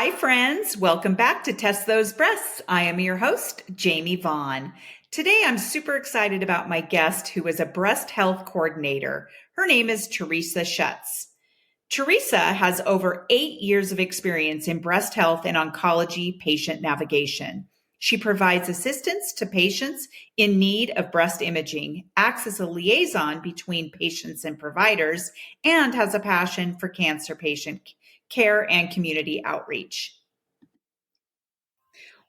Hi, friends. Welcome back to Test Those Breasts. I am your host, Jamie Vaughn. Today, I'm super excited about my guest who is a breast health coordinator. Her name is Teresa Shutts. Teresa has over 8 years of experience in breast health and oncology patient navigation. She provides assistance to patients in need of breast imaging, acts as a liaison between patients and providers, and has a passion for cancer patient care and community outreach.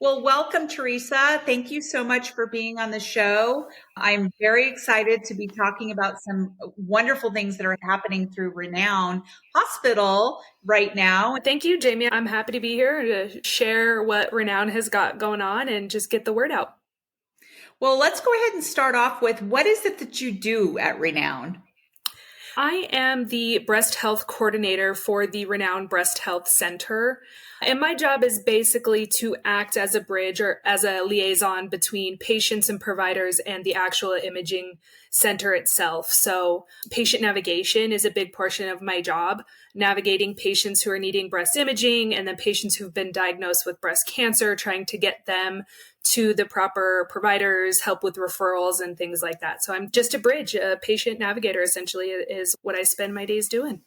Well, welcome, Teresa. Thank you so much for being on the show. I'm very excited to be talking about some wonderful things that are happening through Renown Hospital right now. Thank you, Jamie. I'm happy to be here to share what Renown has got going on and just get the word out. Well, let's go ahead and start off with what is it that you do at Renown? I am the breast health coordinator for the Renown Breast Health Center. And my job is basically to act as a bridge or as a liaison between patients and providers and the actual imaging center itself. So patient navigation is a big portion of my job, navigating patients who are needing breast imaging and then patients who've been diagnosed with breast cancer, trying to get them to the proper providers, help with referrals and things like that. So I'm just a bridge, a patient navigator essentially is what I spend my days doing.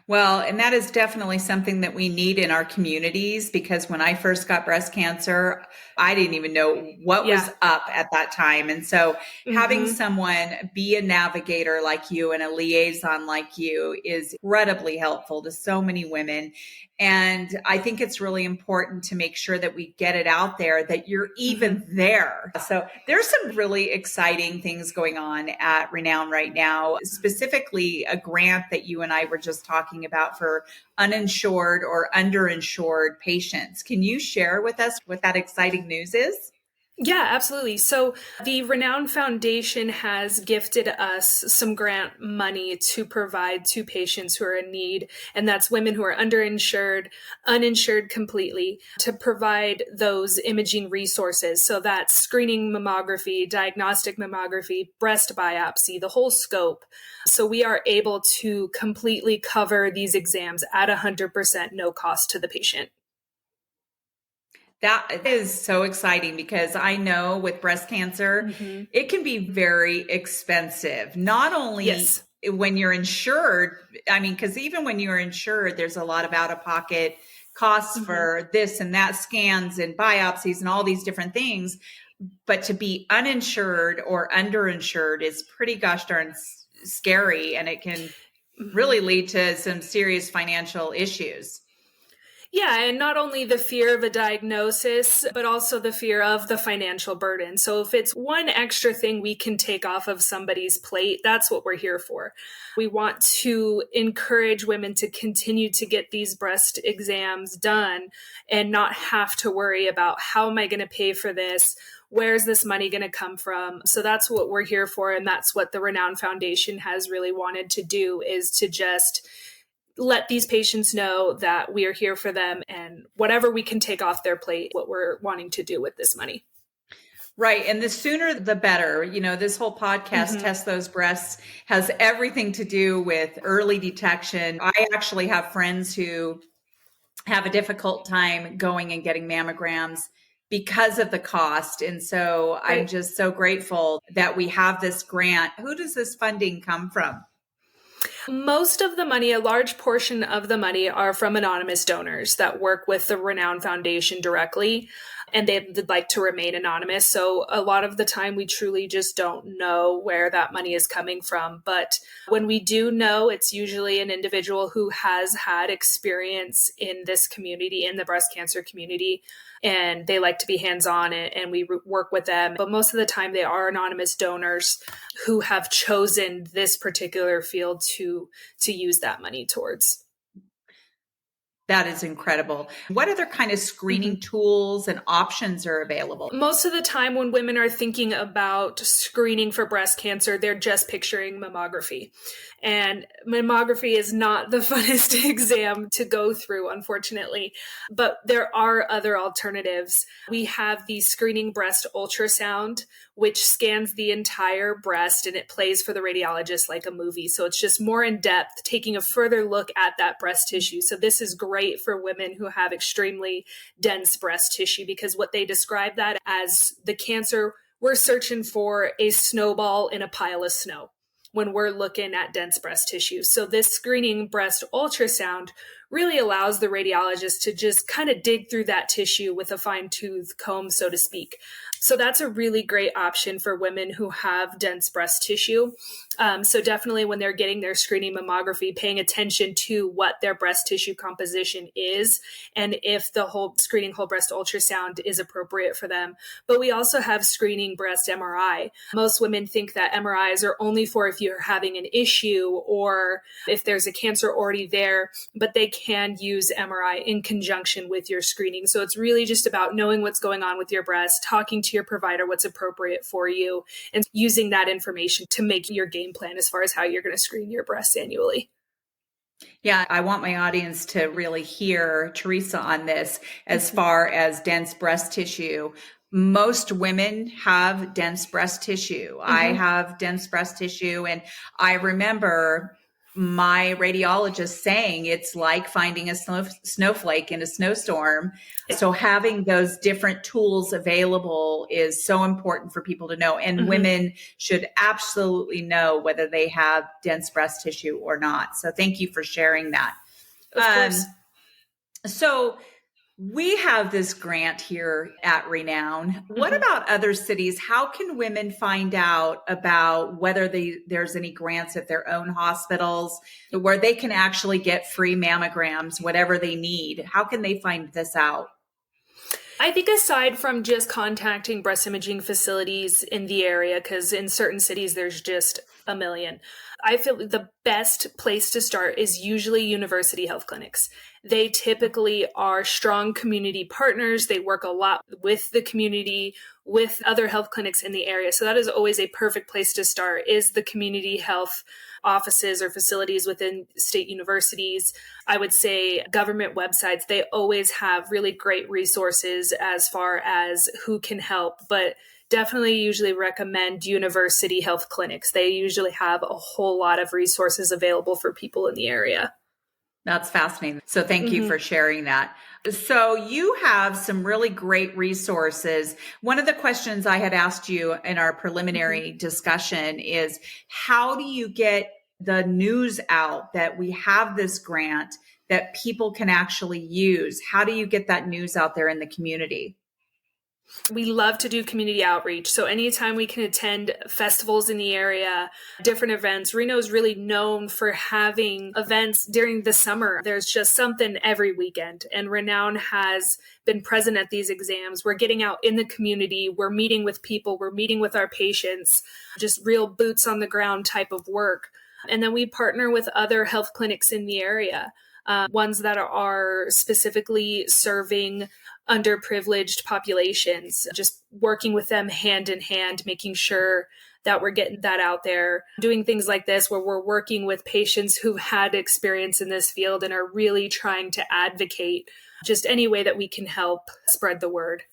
Well, and that is definitely something that we need in our communities, because when I first got breast cancer, I didn't even know what was up at that time. And so having someone be a navigator like you and a liaison like you is incredibly helpful to so many women. And I think it's really important to make sure that we get it out there that you're even there. So there's some really exciting things going on at Renown right now, specifically a grant that you and I were just talking about for uninsured or underinsured patients. Can you share with us what that exciting news is? Yeah, absolutely. So the Renown Foundation has gifted us some grant money to provide to patients who are in need, and that's women who are underinsured, uninsured completely, to provide those imaging resources. So that's screening mammography, diagnostic mammography, breast biopsy, the whole scope. So we are able to completely cover these exams at 100% no cost to the patient. That is so exciting, because I know with breast cancer, it can be very expensive. Not only when you're insured, I mean, because even when you're insured, there's a lot of out-of-pocket costs for this and that, scans and biopsies and all these different things. But to be uninsured or underinsured is pretty gosh darn scary, and it can really lead to some serious financial issues. Yeah, and not only the fear of a diagnosis, but also the fear of the financial burden. So if it's one extra thing we can take off of somebody's plate, that's what we're here for. We want to encourage women to continue to get these breast exams done and not have to worry about, how am I going to pay for this? Where's this money going to come from? So that's what we're here for. And that's what the Renown Foundation has really wanted to do, is to just let these patients know that we are here for them, and whatever we can take off their plate, what we're wanting to do with this money. Right. And the sooner the better. You know, this whole podcast, Test Those Breasts, has everything to do with early detection. I actually have friends who have a difficult time going and getting mammograms because of the cost. And so I'm just so grateful that we have this grant. Who does this funding come from? Most of the money, a large portion of the money, are from anonymous donors that work with the Renown Foundation directly, and they'd like to remain anonymous. So a lot of the time we truly just don't know where that money is coming from. But when we do know, it's usually an individual who has had experience in this community, in the breast cancer community, and they like to be hands-on, and we work with them. But most of the time they are anonymous donors who have chosen this particular field to use that money towards. That is incredible. What other kind of screening tools and options are available? Most of the time when women are thinking about screening for breast cancer, they're just picturing mammography. And mammography is not the funnest exam to go through, unfortunately. But there are other alternatives. We have the screening breast ultrasound, which scans the entire breast and it plays for the radiologist like a movie. So it's just more in depth, taking a further look at that breast tissue. So this is great for women who have extremely dense breast tissue, because what they describe that as the cancer, we're searching for a snowball in a pile of snow when we're looking at dense breast tissue. So this screening breast ultrasound really allows the radiologist to just kind of dig through that tissue with a fine-tooth comb, so to speak. So that's a really great option for women who have dense breast tissue. So definitely when they're getting their screening mammography, paying attention to what their breast tissue composition is and if the whole screening whole breast ultrasound is appropriate for them. But we also have screening breast MRI. Most women think that MRIs are only for if you're having an issue or if there's a cancer already there, but they can use MRI in conjunction with your screening. So it's really just about knowing what's going on with your breast, talking to your provider what's appropriate for you, and using that information to make your game plan as far as how you're going to screen your breasts annually. Yeah, I want my audience to really hear Teresa on this as far as dense breast tissue. Most women have dense breast tissue. I have dense breast tissue, and I remember my radiologist saying it's like finding a snowflake in a snowstorm. So having those different tools available is so important for people to know. And women should absolutely know whether they have dense breast tissue or not. So thank you for sharing that. Of course. So we have this grant here at Renown. What about other cities? How can women find out about whether there's any grants at their own hospitals where they can actually get free mammograms, whatever they need? How can they find this out? I think aside from just contacting breast imaging facilities in the area, because in certain cities there's just a million, I feel the best place to start is usually university health clinics. They typically are strong community partners. They work a lot with the community, with other health clinics in the area. So that is always a perfect place to start, is the community health offices or facilities within state universities. I would say government websites, they always have really great resources as far as who can help, but definitely usually recommend university health clinics. They usually have a whole lot of resources available for people in the area. That's fascinating. So thank you for sharing that. So you have some really great resources. One of the questions I had asked you in our preliminary discussion is, how do you get the news out that we have this grant that people can actually use? How do you get that news out there in the community? We love to do community outreach. So anytime we can attend festivals in the area, different events, Reno is really known for having events during the summer. There's just something every weekend. And Renown has been present at these exams. We're getting out in the community. We're meeting with people. We're meeting with our patients, just real boots on the ground type of work. And then we partner with other health clinics in the area, ones that are specifically serving underprivileged populations, just working with them hand in hand, making sure that we're getting that out there, doing things like this where we're working with patients who've had experience in this field and are really trying to advocate just any way that we can help spread the word.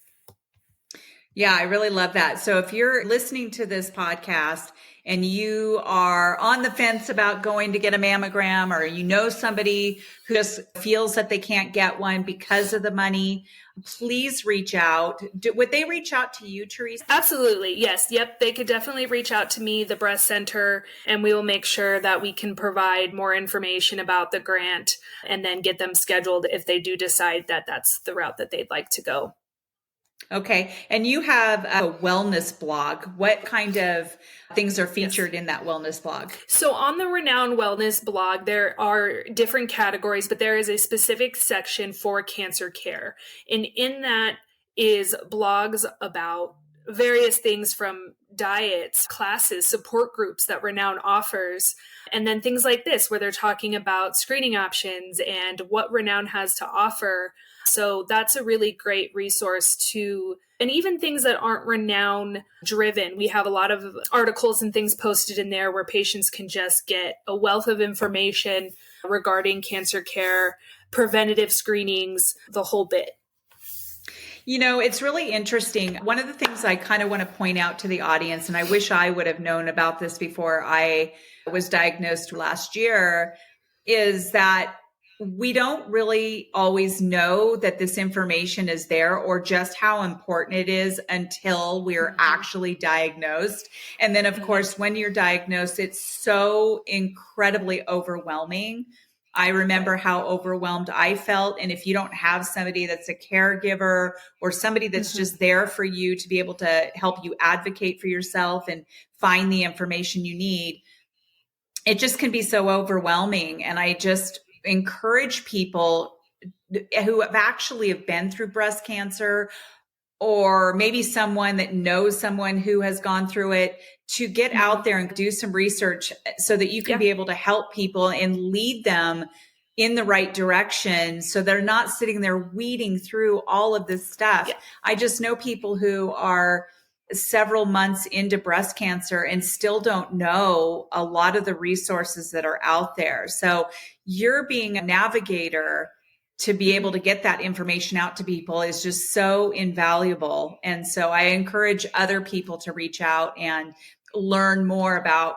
Yeah, I really love that. So if you're listening to this podcast and you are on the fence about going to get a mammogram, or you know somebody who just feels that they can't get one because of the money, please reach out. Would they reach out to you, Teresa? Absolutely. Yes. Yep. They could definitely reach out to me, the breast center, and we will make sure that we can provide more information about the grant and then get them scheduled if they do decide that that's the route that they'd like to go. Okay. And you have a wellness blog. What kind of things are featured in that wellness blog? So on the Renown Wellness blog, there are different categories, but there is a specific section for cancer care. And in that is blogs about various things from diets, classes, support groups that Renown offers, and then things like this where they're talking about screening options and what Renown has to offer. So that's a really great resource to, and even things that aren't Renown driven. We have a lot of articles and things posted in there where patients can just get a wealth of information regarding cancer care, preventative screenings, the whole bit. It's really interesting. One of the things I kind of want to point out to the audience, and I wish I would have known about this before I was diagnosed last year, is that we don't really always know that this information is there or just how important it is until we're actually diagnosed. And then, of course, when you're diagnosed, it's so incredibly overwhelming. I remember how overwhelmed I felt. And if you don't have somebody that's a caregiver or somebody that's just there for you to be able to help you advocate for yourself and find the information you need, it just can be so overwhelming. And I just encourage people who have been through breast cancer, or maybe someone that knows someone who has gone through it, to get out there and do some research so that you can be able to help people and lead them in the right direction so they're not sitting there weeding through all of this stuff. Yeah. I just know people who are several months into breast cancer and still don't know a lot of the resources that are out there. So you're being a navigator to be able to get that information out to people is just so invaluable. And so I encourage other people to reach out and learn more about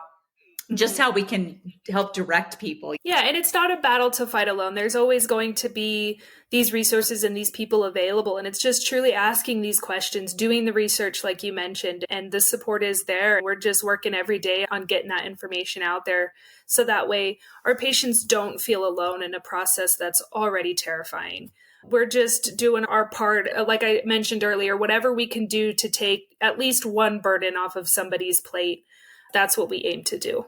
just how we can help direct people. Yeah, and it's not a battle to fight alone. There's always going to be these resources and these people available. And it's just truly asking these questions, doing the research like you mentioned, and the support is there. We're just working every day on getting that information out there so that way our patients don't feel alone in a process that's already terrifying. We're just doing our part, like I mentioned earlier, whatever we can do to take at least one burden off of somebody's plate. That's what we aim to do.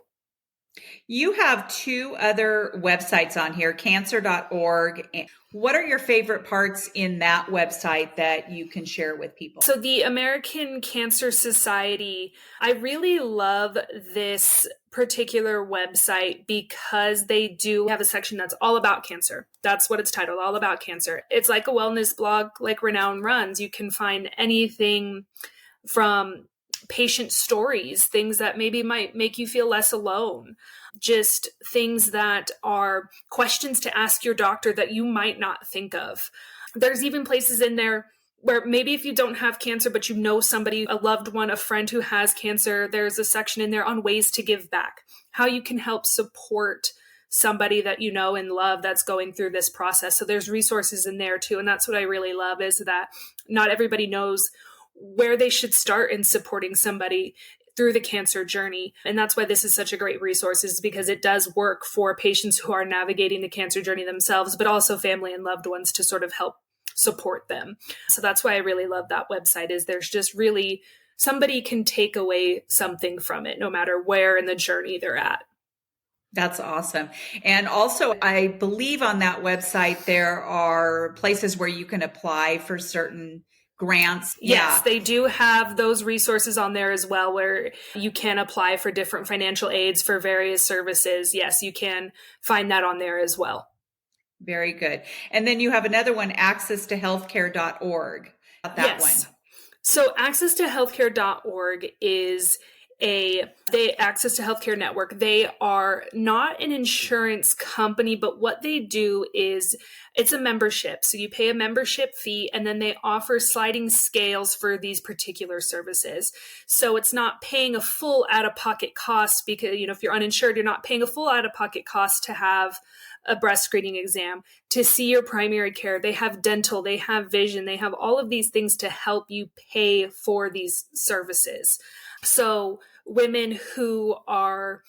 You have two other websites on here, cancer.org. What are your favorite parts in that website that you can share with people? So the American Cancer Society, I really love this particular website because they do have a section that's all about cancer. That's what it's titled, All About Cancer. It's like a wellness blog like Renown runs. You can find anything from patient stories, things that maybe might make you feel less alone, just things that are questions to ask your doctor that you might not think of. There's even places in there where maybe if you don't have cancer, but you know somebody, a loved one, a friend who has cancer, there's a section in there on ways to give back, how you can help support somebody that you know and love that's going through this process. So there's resources in there too. And that's what I really love, is that not everybody knows where they should start in supporting somebody through the cancer journey. And that's why this is such a great resource, is because it does work for patients who are navigating the cancer journey themselves, but also family and loved ones to sort of help support them. So that's why I really love that website, is there's just really somebody can take away something from it, no matter where in the journey they're at. That's awesome. And also, I believe on that website, there are places where you can apply for certain grants. Yes, they do have those resources on there as well, where you can apply for different financial aids for various services. Yes, you can find that on there as well. Very good. And then you have another one, accesstohealthcare.org. That one. So accesstohealthcare.org is Access to Healthcare Network. They are not an insurance company, but what they do is it's a membership. So you pay a membership fee, and then they offer sliding scales for these particular services. So it's not paying a full out-of-pocket cost, because, if you're uninsured, you're not paying a full out-of-pocket cost to have a breast screening exam, to see your primary care. They have dental, they have vision, they have all of these things to help you pay for these services. So women who are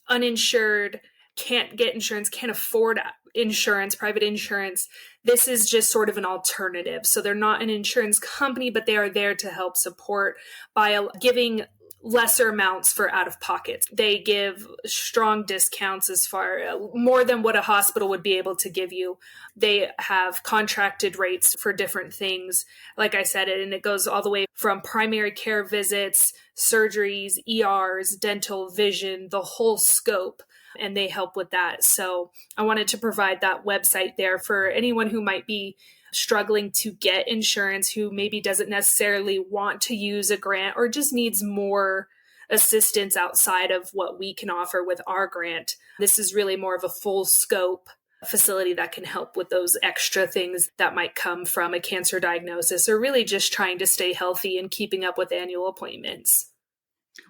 uninsured, can't get insurance, can't afford insurance, private insurance, this is just sort of an alternative. So they're not an insurance company, but they are there to help support by giving lesser amounts for out of pocket. They give strong discounts, as far more than what a hospital would be able to give you. They have contracted rates for different things, like I said, and it goes all the way from primary care visits, surgeries, ERs, dental, vision, the whole scope. And they help with that. So I wanted to provide that website there for anyone who might be struggling to get insurance, who maybe doesn't necessarily want to use a grant or just needs more assistance outside of what we can offer with our grant. This is really more of a full scope facility that can help with those extra things that might come from a cancer diagnosis, or really just trying to stay healthy and keeping up with annual appointments.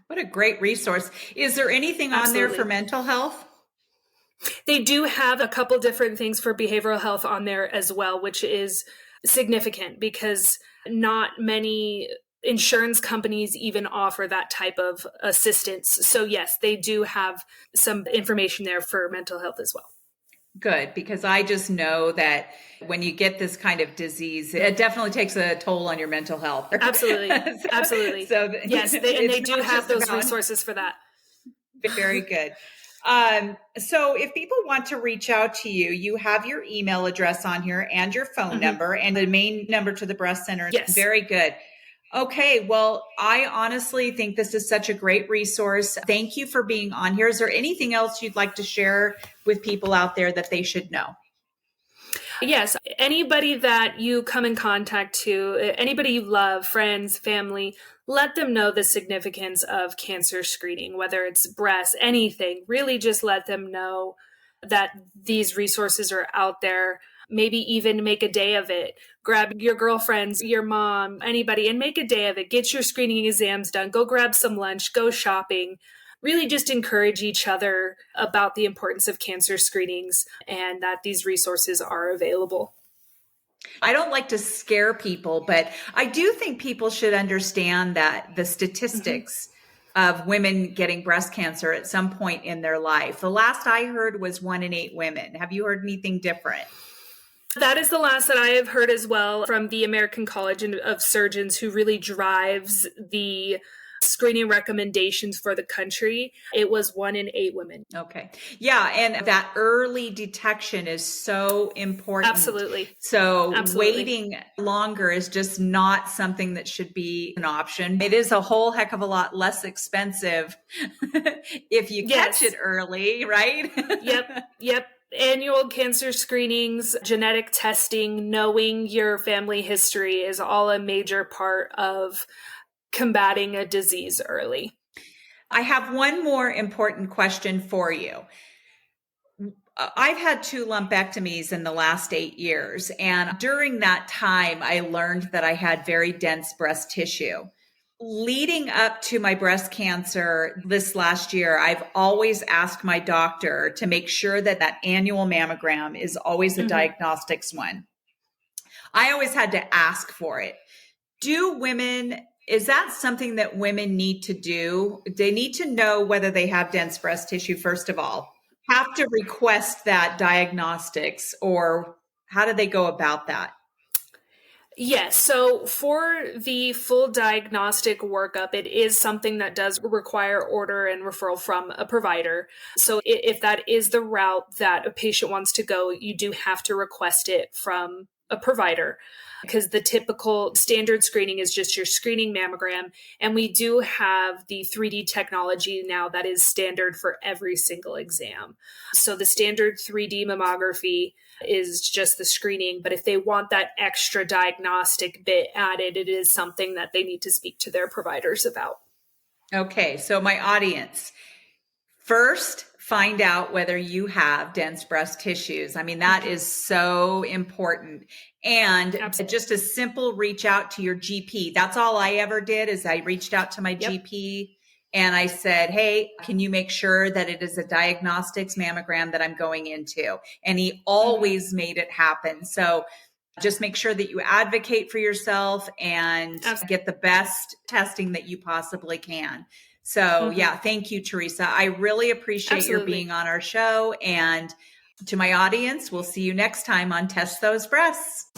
What a great resource. Is there anything on there for mental health? They do have a couple different things for behavioral health on there as well, which is significant because not many insurance companies even offer that type of assistance. So yes, they do have some information there for mental health as well. Good, because I just know that when you get this kind of disease, it definitely takes a toll on your mental health. Absolutely. Absolutely. So yes, they do have those resources for that. Very good. So if people want to reach out to you, you have your email address on here and your phone number and the main number to the breast center. Yes. Very good. Okay. Well, I honestly think this is such a great resource. Thank you for being on here. Is there anything else you'd like to share with people out there that they should know? Yes. Anybody that you come in contact to, anybody you love, friends, family, let them know the significance of cancer screening, whether it's breast, anything. Really just let them know that these resources are out there. Maybe even make a day of it. Grab your girlfriends, your mom, anybody, and make a day of it. Get your screening exams done. Go grab some lunch. Go shopping. Really just encourage each other about the importance of cancer screenings and that these resources are available. I don't like to scare people, but I do think people should understand that the statistics of women getting breast cancer at some point in their life. The last I heard was 1 in 8 women. Have you heard anything different? That is the last that I have heard as well from the American College of Surgeons, who really drives the screening recommendations for the country. It was 1 in 8 women. Okay. Yeah. And that early detection is so important. Absolutely. So waiting longer is just not something that should be an option. It is a whole heck of a lot less expensive if you catch it early, right? Yep. Annual cancer screenings, genetic testing, knowing your family history is all a major part of combating a disease early. I have one more important question for you. I've had 2 lumpectomies in the last 8 years. And during that time, I learned that I had very dense breast tissue. Leading up to my breast cancer this last year, I've always asked my doctor to make sure that that annual mammogram is always a diagnostics one. I always had to ask for it. Is that something that women need to do? They need to know whether they have dense breast tissue, first of all. Have to request that diagnostics, or how do they go about that? Yes. So for the full diagnostic workup, it is something that does require order and referral from a provider. So if that is the route that a patient wants to go, you do have to request it from a provider, because the typical standard screening is just your screening mammogram. And we do have the 3D technology now that is standard for every single exam. So the standard 3D mammography is just the screening. But if they want that extra diagnostic bit added, it is something that they need to speak to their providers about. Okay. So my audience, first, find out whether you have dense breast tissues. I mean, that is so important. And just a simple reach out to your GP. That's all I ever did, is I reached out to my GP and I said, hey, can you make sure that it is a diagnostics mammogram that I'm going into? And he always made it happen. So just make sure that you advocate for yourself and get the best testing that you possibly can. So thank you, Teresa. I really appreciate your being on our show. And to my audience, we'll see you next time on Test Those Breasts.